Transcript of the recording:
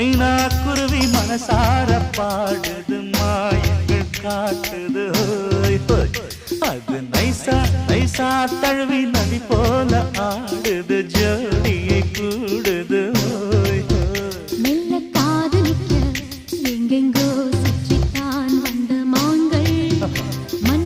மைனா குருவி மனசார பாடுது மாயங்கள் காட்டுது அது நைசா நைசா தழுவி நதி போ